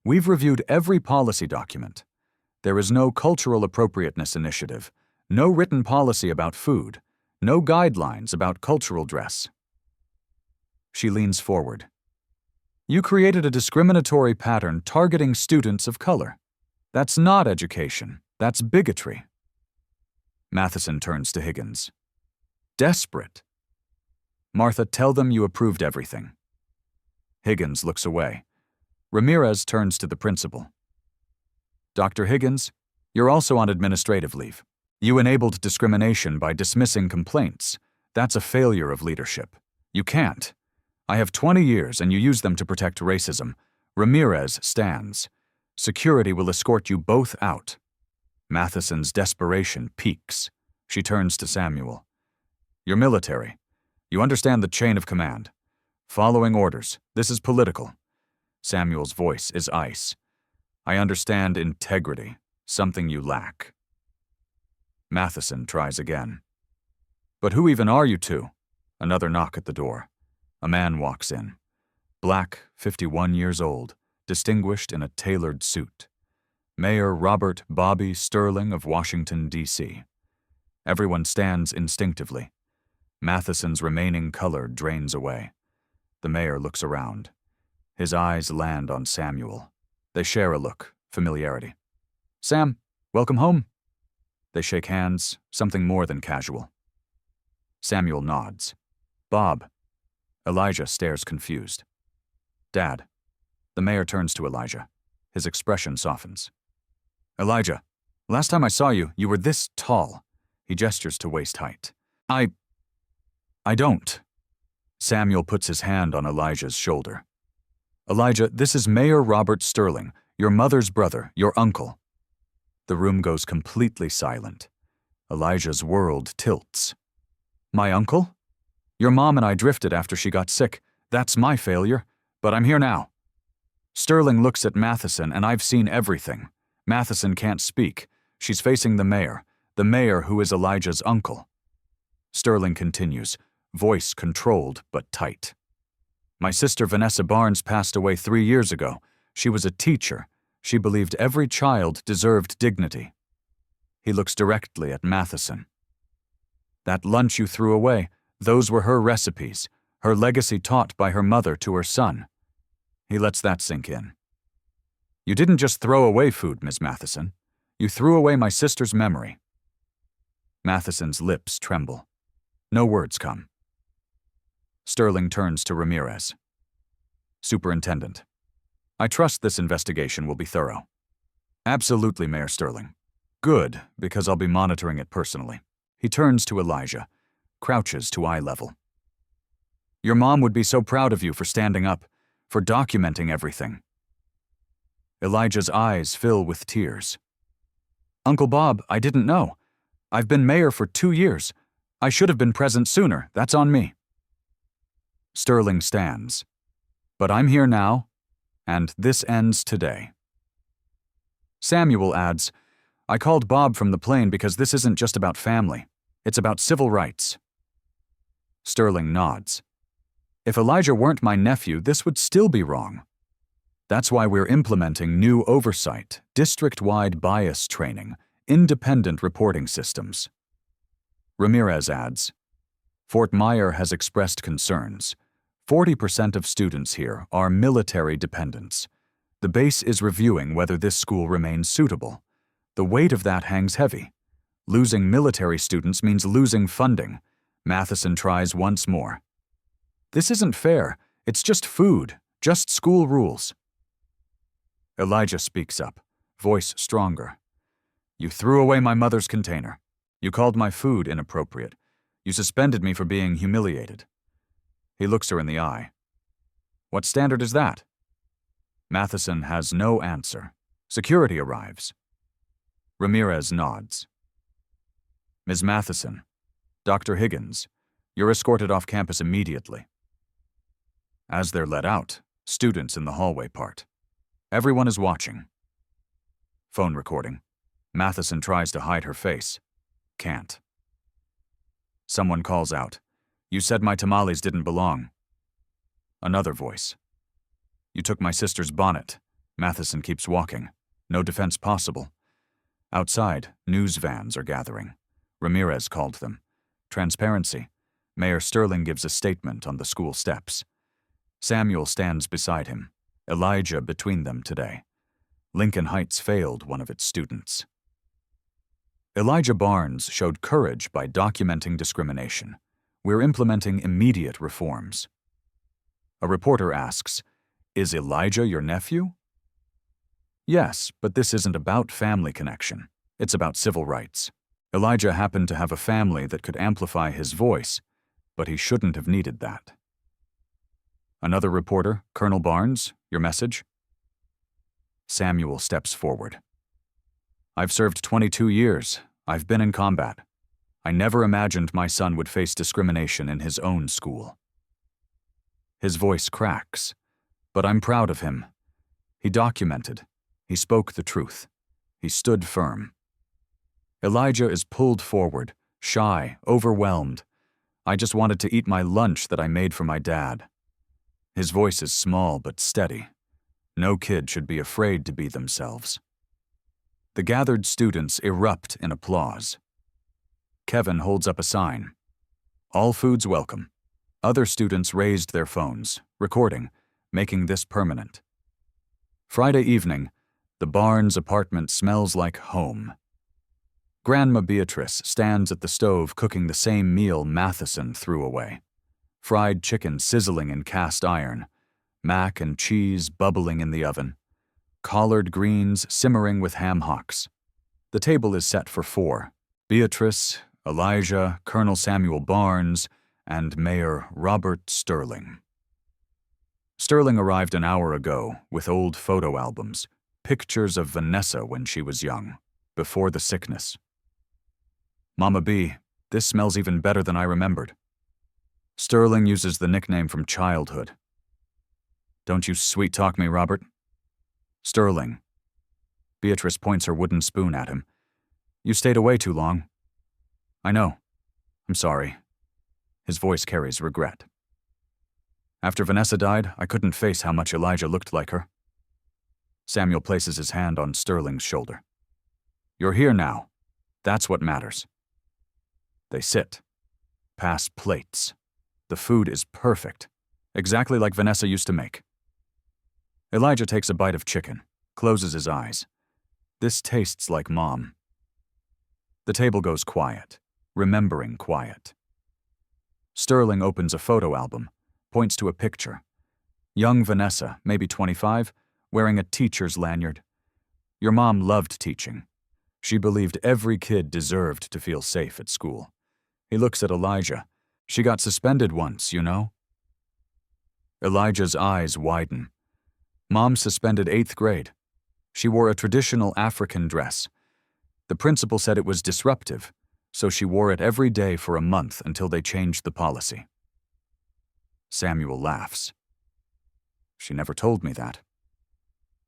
We've reviewed every policy document. There is no cultural appropriateness initiative, No written policy about food. No guidelines about cultural dress. She leans forward. You created a discriminatory pattern targeting students of color. That's not education. That's bigotry. Matheson turns to Higgins. Desperate. Martha, tell them you approved everything. Higgins looks away. Ramirez turns to the principal. Dr. Higgins, you're also on administrative leave. You enabled discrimination by dismissing complaints. That's a failure of leadership. You can't. I have 20 years and you use them to protect racism. Ramirez stands. Security will escort you both out. Matheson's desperation peaks. She turns to Samuel. You're military. You understand the chain of command. Following orders. This is political. Samuel's voice is ice. I understand integrity, something you lack. Matheson tries again. But who even are you two? Another knock at the door. A man walks in. Black, 51 years old, distinguished in a tailored suit. Mayor Robert Bobby Sterling of Washington, D.C. Everyone stands instinctively. Matheson's remaining color drains away. The mayor looks around. His eyes land on Samuel. They share a look, familiarity. Sam, welcome home. They shake hands, something more than casual. Samuel nods. Bob. Elijah stares confused. Dad. The mayor turns to Elijah. His expression softens. Elijah, last time I saw you, you were this tall. He gestures to waist height. I don't. Samuel puts his hand on Elijah's shoulder. Elijah, this is Mayor Robert Sterling, your mother's brother, your uncle. The room goes completely silent. Elijah's world tilts. My uncle? Your mom and I drifted after she got sick. That's my failure, but I'm here now. Sterling looks at Matheson, and I've seen everything. Matheson can't speak. She's facing the mayor who is Elijah's uncle. Sterling continues, voice controlled but tight. My sister Vanessa Barnes passed away 3 years ago. She was a teacher. She believed every child deserved dignity. He looks directly at Matheson. That lunch you threw away, those were her recipes, her legacy taught by her mother to her son. He lets that sink in. You didn't just throw away food, Ms. Matheson. You threw away my sister's memory. Matheson's lips tremble. No words come. Sterling turns to Ramirez. Superintendent, I trust this investigation will be thorough. Absolutely, Mayor Sterling. Good, because I'll be monitoring it personally. He turns to Elijah, crouches to eye level. Your mom would be so proud of you for standing up, for documenting everything. Elijah's eyes fill with tears. Uncle Bob, I didn't know. I've been mayor for 2 years. I should have been present sooner. That's on me. Sterling stands. But I'm here now, and this ends today. Samuel adds, I called Bob from the plane because this isn't just about family. It's about civil rights. Sterling nods. If Elijah weren't my nephew, this would still be wrong. That's why we're implementing new oversight, district-wide bias training, independent reporting systems. Ramirez adds, Fort Myer has expressed concerns. 40% of students here are military dependents. The base is reviewing whether this school remains suitable. The weight of that hangs heavy. Losing military students means losing funding. Matheson tries once more. This isn't fair. It's just food, just school rules. Elijah speaks up, voice stronger. You threw away my mother's container. You called my food inappropriate. You suspended me for being humiliated. He looks her in the eye. What standard is that? Matheson has no answer. Security arrives. Ramirez nods. Ms. Matheson, Dr. Higgins, you're escorted off campus immediately. As they're let out, students in the hallway part. Everyone is watching. Phone recording. Matheson tries to hide her face. Can't. Someone calls out, You said my tamales didn't belong. Another voice. You took my sister's bonnet. Matheson keeps walking. No defense possible. Outside, news vans are gathering. Ramirez called them. Transparency. Mayor Sterling gives a statement on the school steps. Samuel stands beside him, Elijah between them today. Lincoln Heights failed one of its students. Elijah Barnes showed courage by documenting discrimination. We're implementing immediate reforms. A reporter asks, "Is Elijah your nephew?" Yes, but this isn't about family connection. It's about civil rights. Elijah happened to have a family that could amplify his voice, but he shouldn't have needed that. Another reporter, Colonel Barnes, your message? Samuel steps forward. I've served 22 years. I've been in combat. I never imagined my son would face discrimination in his own school. His voice cracks, but I'm proud of him. He documented. He spoke the truth. He stood firm. Elijah is pulled forward, shy, overwhelmed. I just wanted to eat my lunch that I made for my dad. His voice is small but steady. No kid should be afraid to be themselves. The gathered students erupt in applause. Kevin holds up a sign. All foods welcome. Other students raised their phones, recording, making this permanent. Friday evening, the Barnes apartment smells like home. Grandma Beatrice stands at the stove cooking the same meal Matheson threw away. Fried chicken sizzling in cast iron, mac and cheese bubbling in the oven, collard greens simmering with ham hocks. The table is set for 4. Beatrice, Elijah, Colonel Samuel Barnes, and Mayor Robert Sterling. Sterling arrived an hour ago with old photo albums, pictures of Vanessa when she was young, before the sickness. Mama B, this smells even better than I remembered. Sterling uses the nickname from childhood. Don't you sweet-talk me, Robert. Sterling. Beatrice points her wooden spoon at him. You stayed away too long. I know. I'm sorry. His voice carries regret. After Vanessa died, I couldn't face how much Elijah looked like her. Samuel places his hand on Sterling's shoulder. You're here now. That's what matters. They sit. Pass plates. The food is perfect, exactly like Vanessa used to make. Elijah takes a bite of chicken, closes his eyes. This tastes like Mom. The table goes quiet, remembering quiet. Sterling opens a photo album, points to a picture. Young Vanessa, maybe 25, wearing a teacher's lanyard. Your mom loved teaching. She believed every kid deserved to feel safe at school. He looks at Elijah. She got suspended once, you know? Elijah's eyes widen. Mom suspended 8th grade. She wore a traditional African dress. The principal said it was disruptive, so she wore it every day for a month until they changed the policy. Samuel laughs. She never told me that.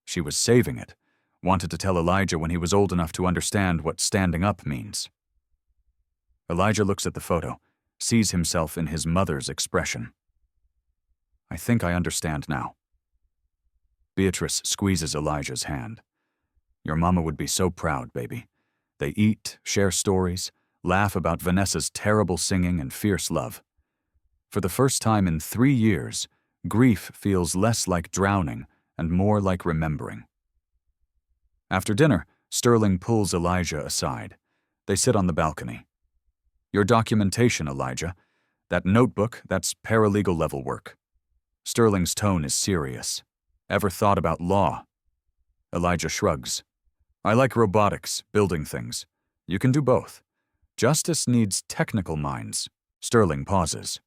She was saving it, wanted to tell Elijah when he was old enough to understand what standing up means. Elijah looks at the photo, sees himself in his mother's expression. I think I understand now. Beatrice squeezes Elijah's hand. Your mama would be so proud, baby. They eat, share stories, laugh about Vanessa's terrible singing and fierce love. For the first time in 3 years, grief feels less like drowning and more like remembering. After dinner, Sterling pulls Elijah aside. They sit on the balcony. Your documentation, Elijah. That notebook, that's paralegal level work. Sterling's tone is serious. Ever thought about law? Elijah shrugs. I like robotics, building things. You can do both. Justice needs technical minds. Sterling pauses.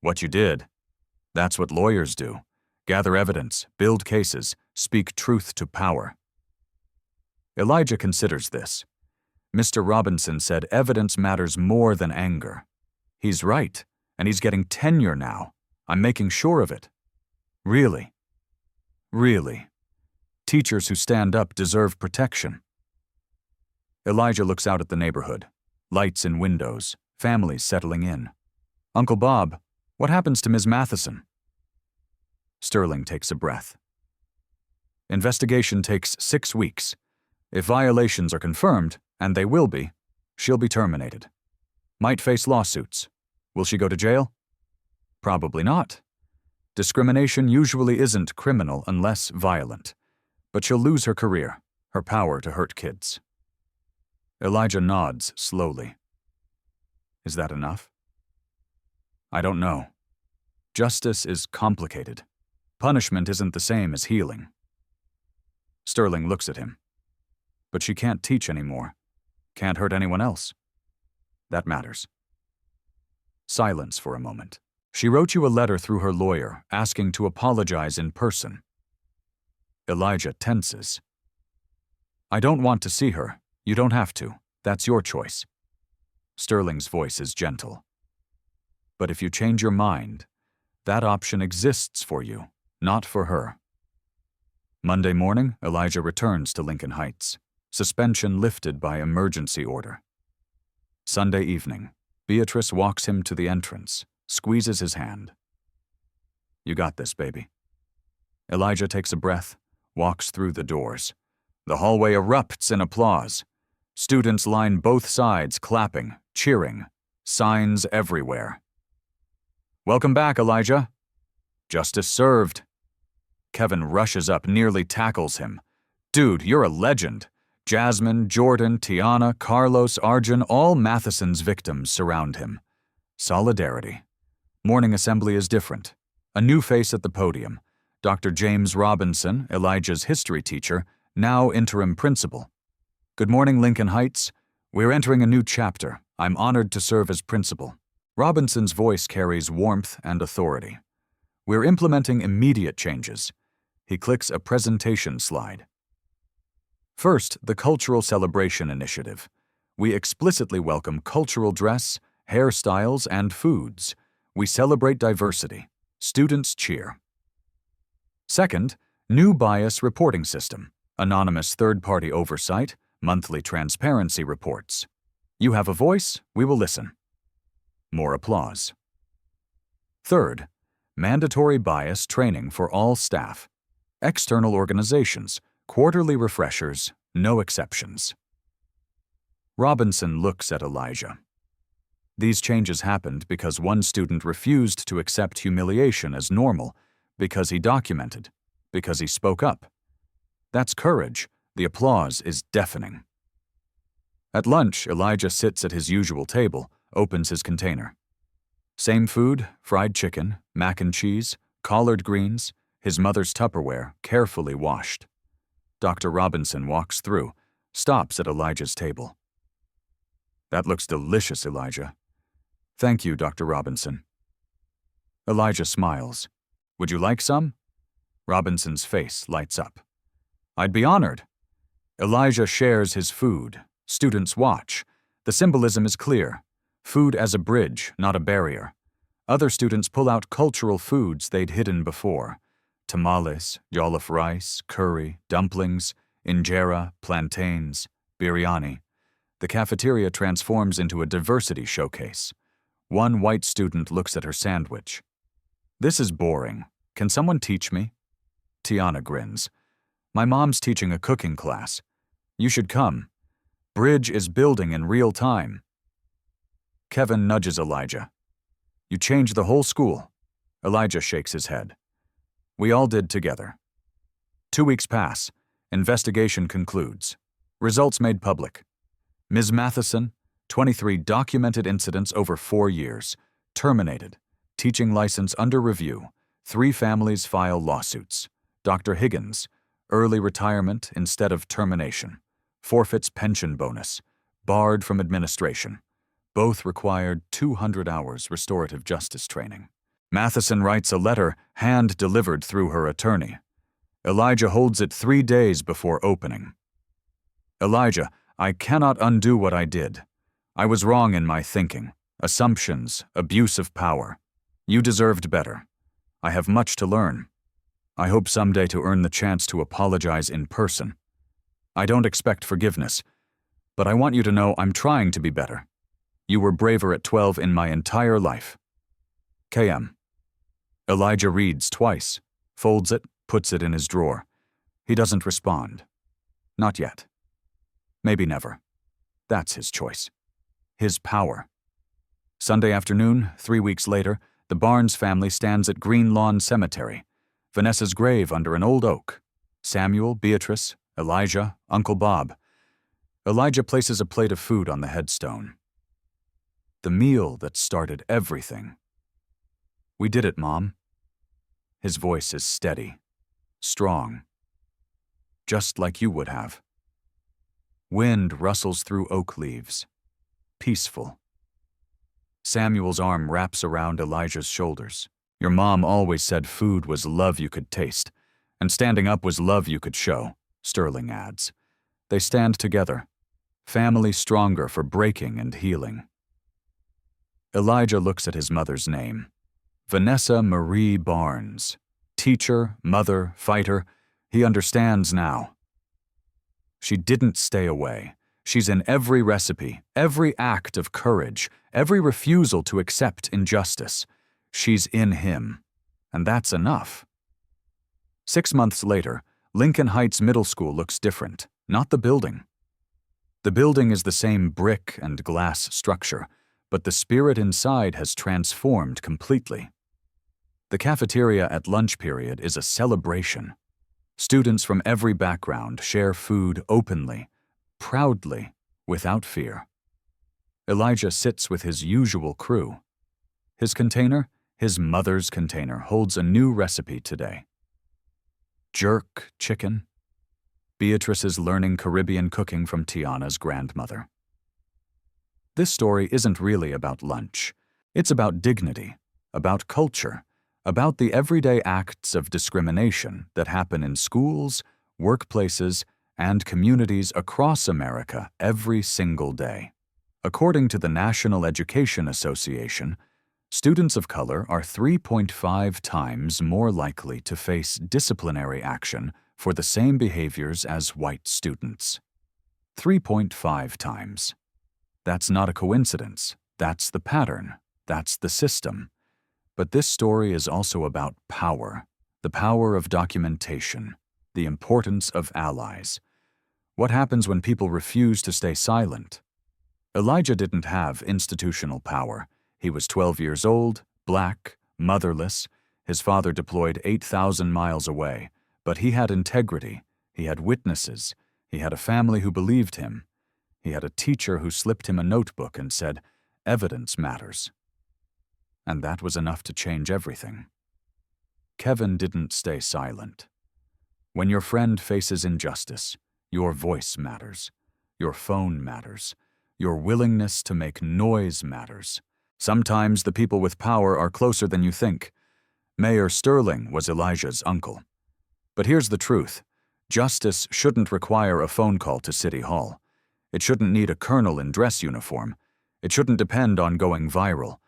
What you did? That's what lawyers do. Gather evidence, build cases, speak truth to power. Elijah considers this. Mr. Robinson said evidence matters more than anger. He's right, and he's getting tenure now. I'm making sure of it. Really? Really? Teachers who stand up deserve protection. Elijah looks out at the neighborhood. Lights in windows, families settling in. Uncle Bob, what happens to Ms. Matheson? Sterling takes a breath. Investigation takes 6 weeks. If violations are confirmed, and they will be, She'll be terminated. Might face lawsuits. Will she go to jail? Probably not. Discrimination usually isn't criminal unless violent, but she'll lose her career, her power to hurt kids. Elijah nods slowly. Is that enough? I don't know. Justice is complicated. Punishment isn't the same as healing. Sterling looks at him. But she can't teach anymore. Can't hurt anyone else. That matters. Silence for a moment. She wrote you a letter through her lawyer asking to apologize in person. Elijah tenses. I don't want to see her. You don't have to. That's your choice. Sterling's voice is gentle. But if you change your mind, that option exists for you, not for her. Monday morning, Elijah returns to Lincoln Heights. Suspension lifted by emergency order. Sunday evening, Beatrice walks him to the entrance, squeezes his hand. You got this, baby. Elijah takes a breath, walks through the doors. The hallway erupts in applause. Students line both sides, clapping, cheering, signs everywhere. Welcome back, Elijah. Justice served. Kevin rushes up, nearly tackles him. Dude, you're a legend. Jasmine, Jordan, Tiana, Carlos, Arjun, all Matheson's victims surround him. Solidarity. Morning assembly is different. A new face at the podium. Dr. James Robinson, Elijah's history teacher, now interim principal. Good morning, Lincoln Heights. We're entering a new chapter. I'm honored to serve as principal. Robinson's voice carries warmth and authority. We're implementing immediate changes. He clicks a presentation slide. First, the Cultural Celebration Initiative. We explicitly welcome cultural dress, hairstyles, and foods. We celebrate diversity. Students cheer. Second, new bias reporting system. Anonymous third-party oversight, monthly transparency reports. You have a voice, we will listen. More applause. Third, mandatory bias training for all staff. External organizations, quarterly refreshers, no exceptions. Robinson looks at Elijah. These changes happened because one student refused to accept humiliation as normal, because he documented, because he spoke up. That's courage. The applause is deafening. At lunch, Elijah sits at his usual table, opens his container. Same food, fried chicken, mac and cheese, collard greens, his mother's Tupperware, carefully washed. Dr. Robinson walks through, stops at Elijah's table. That looks delicious, Elijah. Thank you, Dr. Robinson. Elijah smiles. Would you like some? Robinson's face lights up. I'd be honored. Elijah shares his food. Students watch. The symbolism is clear. Food as a bridge, not a barrier. Other students pull out cultural foods they'd hidden before. Tamales, jollof rice, curry, dumplings, injera, plantains, biryani. The cafeteria transforms into a diversity showcase. One white student looks at her sandwich. This is boring. Can someone teach me? Tiana grins. My mom's teaching a cooking class. You should come. Bridge is building in real time. Kevin nudges Elijah. You changed the whole school. Elijah shakes his head. We all did together. 2 weeks pass. Investigation concludes. Results made public. Ms. Matheson, 23 documented incidents over 4 years. Terminated. Teaching license under review. 3 families file lawsuits. Dr. Higgins, early retirement instead of termination. Forfeits pension bonus. Barred from administration. Both required 200 hours restorative justice training. Matheson writes a letter hand-delivered through her attorney. Elijah holds it 3 days before opening. Elijah, I cannot undo what I did. I was wrong in my thinking, assumptions, abuse of power. You deserved better. I have much to learn. I hope someday to earn the chance to apologize in person. I don't expect forgiveness, but I want you to know I'm trying to be better. You were braver at 12 in my entire life. KM. Elijah reads twice, folds it, puts it in his drawer. He doesn't respond. Not yet. Maybe never. That's his choice. his power. Sunday afternoon, 3 weeks later, the Barnes family stands at Green Lawn Cemetery, Vanessa's grave under an old oak. Samuel, Beatrice, Elijah, Uncle Bob. Elijah places a plate of food on the headstone. The meal that started everything. "We did it, Mom." His voice is steady, strong, just like you would have. Wind rustles through oak leaves, peaceful. Samuel's arm wraps around Elijah's shoulders. "Your mom always said food was love you could taste, and standing up was love you could show," Sterling adds. They stand together, family stronger for breaking and healing. Elijah looks at his mother's name. Vanessa Marie Barnes. Teacher, mother, fighter. He understands now. She didn't stay away. She's in every recipe, every act of courage, every refusal to accept injustice. She's in him. And that's enough. 6 months later, Lincoln Heights Middle School looks different, not the building. The building is the same brick and glass structure, but the spirit inside has transformed completely. The cafeteria at lunch period is a celebration. Students from every background share food openly, proudly, without fear. Elijah sits with his usual crew. His container, his mother's container, holds a new recipe today. Jerk chicken. Beatrice is learning Caribbean cooking from Tiana's grandmother. This story isn't really about lunch. It's about dignity, about culture, about the everyday acts of discrimination that happen in schools, workplaces, and communities across America every single day. According to the National Education Association, students of color are 3.5 times more likely to face disciplinary action for the same behaviors as white students. 3.5 times. That's not a coincidence. That's the pattern. That's the system. But this story is also about power, the power of documentation, the importance of allies. What happens when people refuse to stay silent? Elijah didn't have institutional power. He was 12 years old, black, motherless. His father deployed 8,000 miles away. But he had integrity. He had witnesses. He had a family who believed him. He had a teacher who slipped him a notebook and said, "Evidence matters." And that was enough to change everything. Kevin didn't stay silent. When your friend faces injustice, your voice matters. Your phone matters. Your willingness to make noise matters. Sometimes the people with power are closer than you think. Mayor Sterling was Elijah's uncle. But here's the truth. Justice shouldn't require a phone call to City Hall. It shouldn't need a colonel in dress uniform. It shouldn't depend on going viral.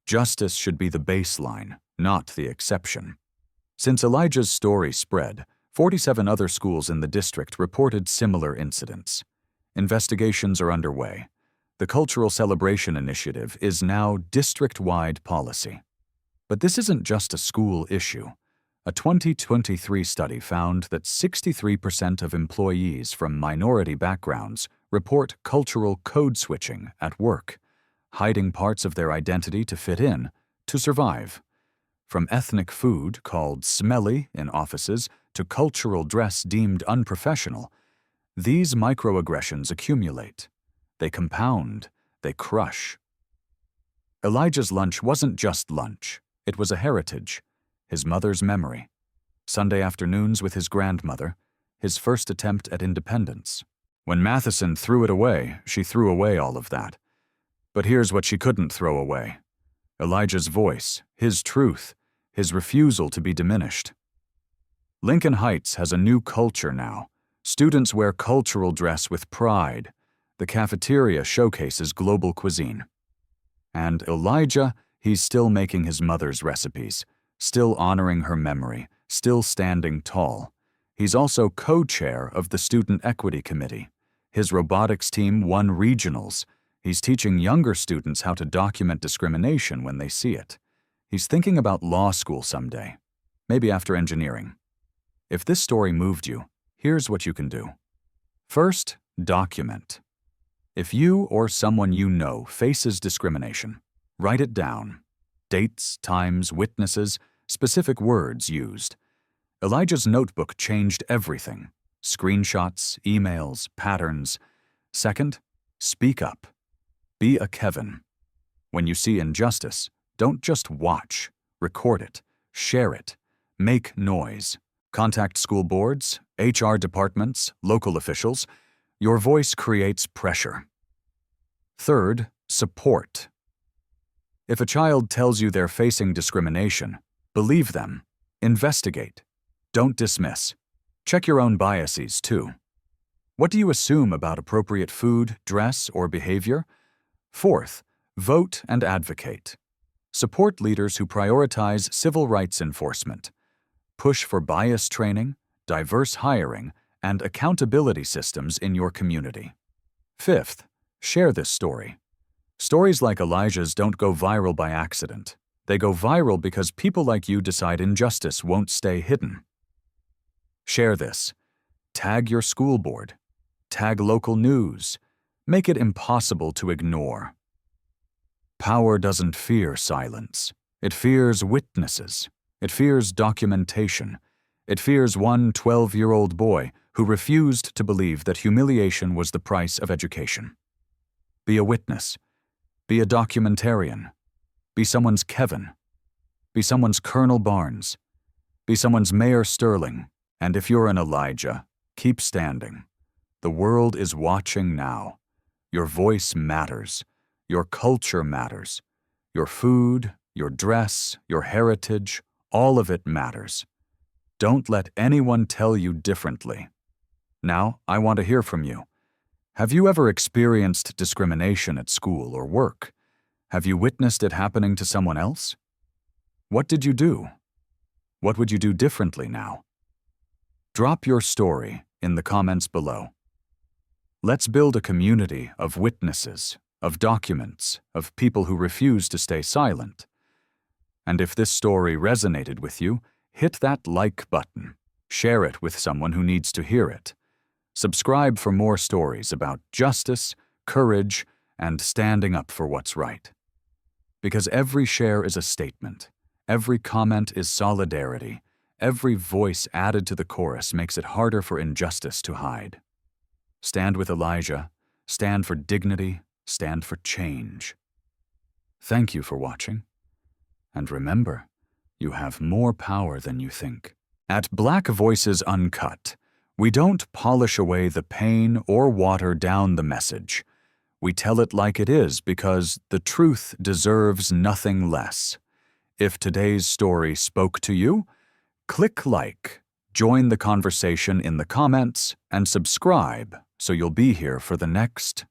Justice should be the baseline, not the exception. Since Elijah's story spread, 47 other schools in the district reported similar incidents. Investigations are underway. The Cultural Celebration Initiative is now district-wide policy. But this isn't just a school issue. A 2023 study found that 63% of employees from minority backgrounds report cultural code switching at work, hiding parts of their identity to fit in, to survive. From ethnic food called smelly in offices to cultural dress deemed unprofessional, these microaggressions accumulate. They compound. They crush. Elijah's lunch wasn't just lunch. It was a heritage. His mother's memory, Sunday afternoons with his grandmother, his first attempt at independence. When Matheson threw it away, she threw away all of that. But here's what she couldn't throw away. Elijah's voice, his truth, his refusal to be diminished. Lincoln Heights has a new culture now. Students wear cultural dress with pride. The cafeteria showcases global cuisine. And Elijah, he's still making his mother's recipes. Still honoring her memory, still standing tall. He's also co-chair of the Student Equity Committee. His robotics team won regionals. He's teaching younger students how to document discrimination when they see it. He's thinking about law school someday, maybe after engineering. If this story moved you, here's what you can do. First, document. If you or someone you know faces discrimination, write it down. Dates, times, witnesses, specific words used. Elijah's notebook changed everything. Screenshots, emails, patterns. Second, speak up. Be a Kevin. When you see injustice, don't just watch. Record it. Share it. Make noise. Contact school boards, HR departments, local officials. Your voice creates pressure. Third, support. If a child tells you they're facing discrimination, believe them. Investigate. Don't dismiss. Check your own biases, too. What do you assume about appropriate food, dress, or behavior? Fourth, vote and advocate. Support leaders who prioritize civil rights enforcement. Push for bias training, diverse hiring, and accountability systems in your community. Fifth, share this story. Stories like Elijah's don't go viral by accident. They go viral because people like you decide injustice won't stay hidden. Share this. Tag your school board. Tag local news. Make it impossible to ignore. Power doesn't fear silence. It fears witnesses. It fears documentation. It fears one 12-year-old boy who refused to believe that humiliation was the price of education. Be a witness. Be a documentarian. Be someone's Kevin. Be someone's Colonel Barnes. Be someone's Mayor Sterling. And if you're an Elijah, keep standing. The world is watching now. Your voice matters. Your culture matters. Your food, your dress, your heritage, all of it matters. Don't let anyone tell you differently. Now, I want to hear from you. Have you ever experienced discrimination at school or work? Have you witnessed it happening to someone else? What did you do? What would you do differently now? Drop your story in the comments below. Let's build a community of witnesses, of documents, of people who refuse to stay silent. And if this story resonated with you, hit that like button. Share it with someone who needs to hear it. Subscribe for more stories about justice, courage, and standing up for what's right. Because every share is a statement. Every comment is solidarity. Every voice added to the chorus makes it harder for injustice to hide. Stand with Elijah. Stand for dignity. Stand for change. Thank you for watching. And remember, you have more power than you think. At Black Voices Uncut, we don't polish away the pain or water down the message. We tell it like it is because the truth deserves nothing less. If today's story spoke to you, click like, join the conversation in the comments, and subscribe so you'll be here for the next